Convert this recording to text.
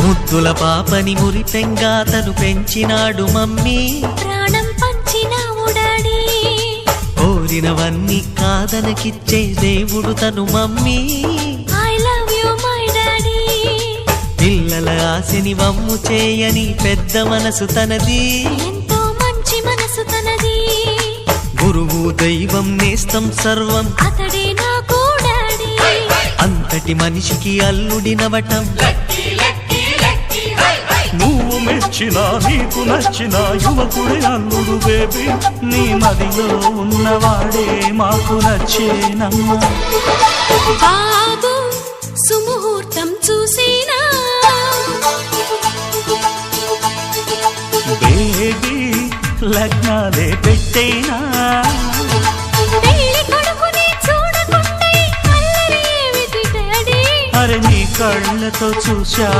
ముద్దుల పాపని మురిపెంగా తను పెంచినాడు మమ్మీ, ప్రాణం పంచినావు డాడీ. కోరినవన్నీ కాదనకిచ్చే దేవుడు తను mummy, I love you my daddy. పిల్లల ఆశని వమ్ము చేయని పెద్ద మనసు తనది, ఎంతో మంచి మనసు తనది. గురువు దైవం నేస్తం సర్వం అతడే నాకు డాడీ. అంతటి మనిషికి అల్లుడినవటం, నువ్వు మెచ్చినా నీకు నచ్చిన యువకుడే అల్లుడు బేబీ. నీ మదిలో ఉన్నవాడే మాకు నచ్చేనమ్మా. బాబు సుముహూర్తం చూసినా, బేబీ లగ్నాలే పెట్టేనా. పెళ్లి కొడుకుని చూడకుండా అల్లరి ఏమిటి డాడీ? అరే నీ కళ్ళతో చూశా